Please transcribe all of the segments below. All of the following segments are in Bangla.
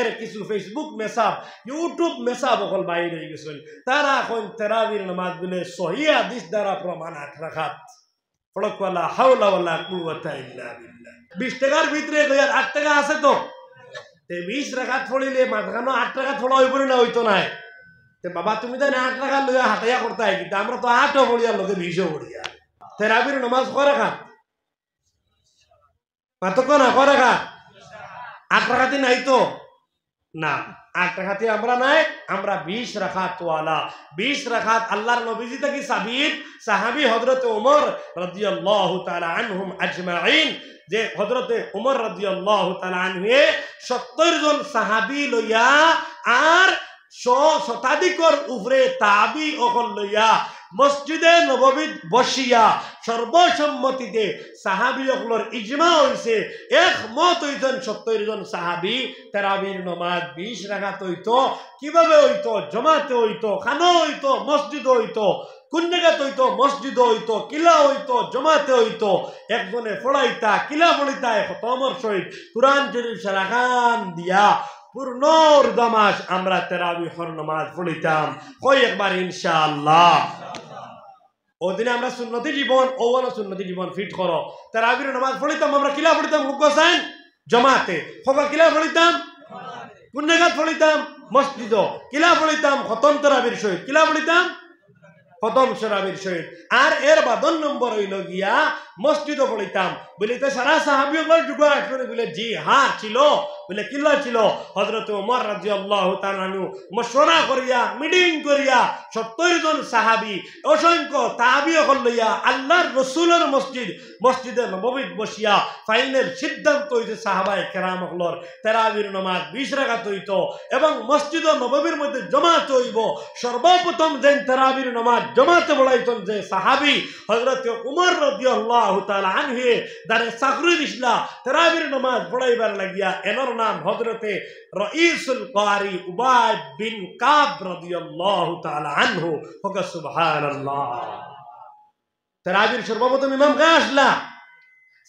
এর কিছু ফেসবুক মেসাব ইউটিউব মেসাব অকল বাইরে হয়ে গেছেন তারা এখন তেরাবির নামাজ বলে সহি হাদিস দ্বারা প্রমাণ 8 রাকাত ফড়ক ওয়ালা হাওলা ওয়ালা কুওয়াতা ইল্লা বিল্লাহ 20 টাকার ভিতরে 8 টাকা আছে তো 20 রাকাত পড়িলে মাঝখানে 8 টাকা পড়া হইব না হইতো না বাবা তুমি তো 8 টাকা লইয়া হাতাইয়া করতে হয় কিন্তু আমরা তো 8ও পড়িয়া লোকে 20ও পড়িয়া তেরাবির নামাজ কয় রাকাত পার্থক্য না কয় রাকাত 8 রাকাতই নাই তো না 8 রাকাতই আমরা নাই আমরা 20 রাকাত ওয়ালা 20 রাকাত আল্লাহর নবীজি থেকে সাবিত সাহাবী হযরত ওমর রাদিয়াল্লাহু তাআলা আনহুম আজমাইন যে হযরতে ওমর রাদিয়াল্লাহু তাআলা আনহু 70 জন সাহাবী লইয়া আর শতাধিকর উপরে তাবি অকল লইয়া মসজিদে নববীত বসিয়া সর্বসম্মতিতে সাহাবী অকলর ইজমা হইছে একমত হইতেন 70 জন সাহাবী তারাবির নামাজ 20 রাকাত হইতো কিভাবে হইতো জমাতে হইতো খানো হইতো মসজিদ হইতো কোন জায়গাতে হইতো মসজিদ হইতো কিলা হইতো জমাতে হইতো একজনে পড়াইতা কিলা পড়াইতা খতমর সহিত কুরআন শরীফ সারাখান দিয়া পূর্ণর দমাস আমরা তারাবিহর নামাজ পড়িতাম কই একবার ইনশাআল্লাহ ওদিনে আমরা সুন্নতি জীবন ওয়ালা সুন্নতি জীবন ফিট করো তারাবির নামাজ পড়িতাম আমরা কিলা পড়িতাম হুকুসান জমাতে ফকা কিলা পড়িতাম কোন জায়গায় পড়িতাম মসজিদ কিলা পড়িতাম খতম তারাবির সহিত কিলা পড়িতাম খতম তারাবির সহিত আর এর বাদন নম্বর হইল গিয়া মসজিদও পড়িতাম বলি তো সারা সাহাবীগুলো যুগ আসলে বলে জি হ্যাঁ ছিল বলে কিল্লা ছিল হযরত ওমর রাদিয়াল্লাহু তাআলা আনহু মশওয়ারা করিয়া মিটিং করিয়া 70 জন সাহাবী অসংখ্য তাবি হল লইয়া আল্লাহর রাসূলের মসজিদে নববীত বসিয়া ফাইনাল সিদ্ধান্ত হইছে সাহাবায়ে কেরাম হলর তারাবির নামাজ 20 রাকাত হইতো এবং মসজিদ নববীর মধ্যে জামাত হইব সর্বপ্রথম যেন তারাবির নামাজ জামাতে পড়াইতেন যে সাহাবী হযরত ওমর রাদিয়াল্লাহু তাআলা আনহু দারে সাকরুল ইসলাম তারাবির নামাজ পড়াইবার লাগিয়া এনর নাম হযরতে রাইসুল কারি উবাই বিন কাব রাদিয়াল্লাহু তাআলা আনহু ওয়া সুবহানাল্লাহ তারাবির সর্বপ্রথম ইমাম কে আসলা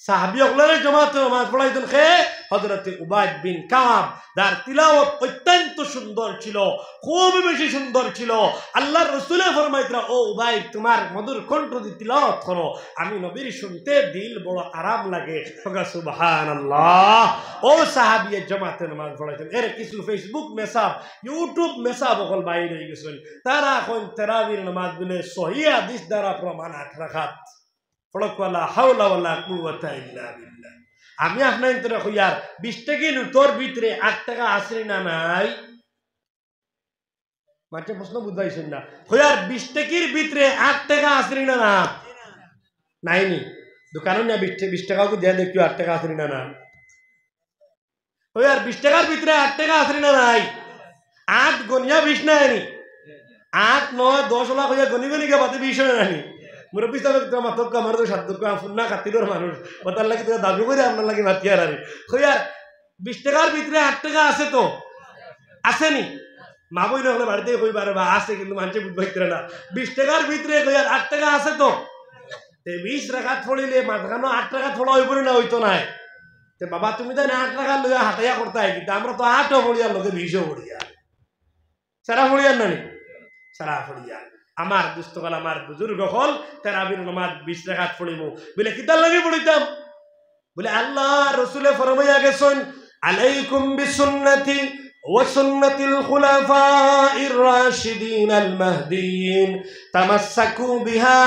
সাহাবী ওগুলোর জামাতে নামাজ পড়াইতেন কে হযরতে উবাই বিন কাব যার তিলাওয়াত অত্যন্ত সুন্দর ছিল খুব বেশি সুন্দর ছিল আল্লাহর রাসূল ফরমাইতরা ও উবাই তোমার মধুর কণ্ঠ দিয়ে তিলাওয়াত করো আমি নবীর শুনতে দিল বড় আরাম লাগে সুবহানাল্লাহ ও সাহাবী জামাতে নামাজ পড়াইতেন এর কিছু ফেসবুক মেসাব ইউটিউব মেসাব অকল বাইরে হয়ে গেছেন তারা এখন তারাবির নামাজ বলে সহি হাদিস দ্বারা প্রমাণ 8 রাকাত ফড়ক ওয়ালা হাওলা ওয়ালা কুওয়াতা ইল্লা বিল্লাহ আমি আপনার ভিতরে কইয়ার 20 টাকা নোটর ভিতরে 8 টাকা আছে না নাই মাঝে প্রশ্ন বুঝাইছেন না কইয়ার 20 টাকার ভিতরে 8 টাকা আছে না না নাইনি দোকানে না 20 টাকাও দেয়া দেখিও 8 টাকা আছে না না কইয়ার 20 টাকার ভিতরে 8 টাকা আছে না নাই 8 গনিয়া 20 নাইনি 8 9 10 লাখ কইয়া গনি গনি কে বাতে 20 নাইনি মুরব্বী সাহেব তো মাতক আমার তো সাধ্য ফুন্না খাতির মানুষ ওটার লাগে তো দাবি করে আপনার লাগে মাতিয়ার আর কইয়ার 20 টাকার ভিতরে 8 টাকা আছে তো আসেনি মা বই হলে বাড়িতে কইবার বা আছে কিন্তু মানুষ বুঝবাইতে না 20 টাকার ভিতরে কইয়ার 8 টাকা আছে তো 20 রাকাত পড়িলে মাঝখানে 8 টাকা পড়া হইব না হইতো না বাবা তুমি তো 8 টাকা লইয়া হাতাইয়া করতে হয় কিন্তু আমরা তো 8ও পড়িয়া লোকে 20ও পড়িয়া সারা পড়িয়ার না সারা পড়িয়া আমার দুস্থকাল আমার বুজুর্গ হল তারাবির নামাজ 20 রাকাত পড়িব বলে কিতার লাগে পড়িতাম বলে আল্লাহ রাসূলে ফরমাইয়া গেছেন আলাইকুম বিসুন্নতি ওয়া সুন্নাতিল খুলাফাইর রাশিদিনাল মাহদিয়িন তামাসসাকু বিহা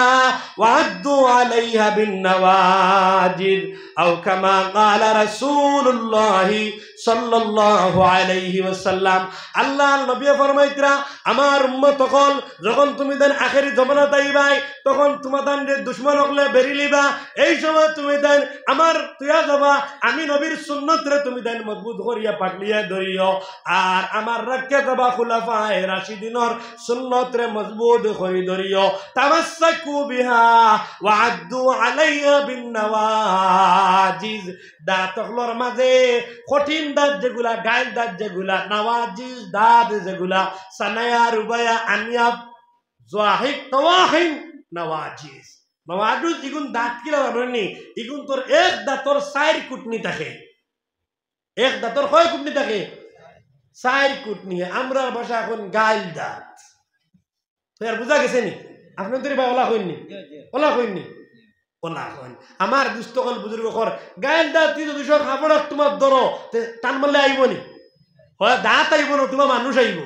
ওয়া আদ্দু আলাইহা বিন নওয়াজিদ আও কামা ক্বালা রাসূলুল্লাহ সাল্লাল্লাহু আলাইহি ওয়াসাল্লাম আল্লাহর নবী ফরমাইতরা আমার উম্মত হল যখন তুমি দেন আখেরি জমানাত আইবাই তখন তোমাদের দুশমন হলে বেরিলিবা এই সময় তুমি দেন আমার তুইয়া যাবা আমি নবীর সুন্নত রে তুমি দেন মজবুত করিয়া পাকলিয়া ধরিও আর আমার রাখকে যাবা খুলাফায়ে রাশিদিনের সুন্নত রে মজবুত করি ধরিও তামাসসাকু বিহা ওয়া আদ্দু আলাইহা বিন নওয়াজিজ দাঁতগুলোর মাঝে কঠিন দাঁত যেগুলা গায়ের দাঁত যেগুলা নওয়াজিজ দাঁত যেগুলা সানায়া রুবায়া আনিয়াব জাহিক তাওয়াহিন নওয়াজিজ নওয়াজিজ ইগুন দাঁত কিলা জানেননি ইগুন তোর এক দাঁতর 4 কুটনি থাকে এক দাঁতর কয় কুটনি থাকে চার কুট নিয়ে আমরা ভাষা এখন গাইল দাঁত তো আর বুঝা গেছে নি আপনার তো ওলা হইনি ওলা হইনি ওলা হইন আমার দুস্থকল বুজুর্গ কর গাইল দাঁত যদি সব খাবার তোমার ধরো টান মারলে আইব নি হয় দাঁত আইব না তোমার মানুষ আইব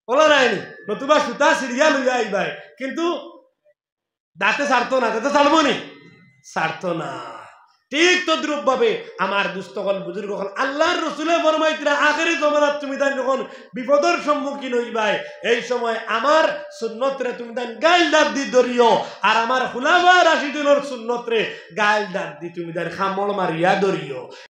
ওলা নাইনি নতুবা সুতা সিরিয়া লইয়া আইবাই কিন্তু দাঁতে ছাড়তো না দাঁতে ছাড়বো নি ছাড়তো না ঠিক তদ্রুপ ভাবে আমার দুস্থকল বুজুর্গ হল আল্লাহর রসুলে ফরমাইতরা আখেরি জমানাত তুমি তাই যখন বিপদের সম্মুখীন হইবাই এই সময় আমার সুন্নতরে তুমি তাই গাইল দাঁত দি ধরিও আর আমার খুলাফা রাশিদুনের সুন্নতরে গাইল দাঁত দি তুমি তাই খামল মারিয়া ধরিও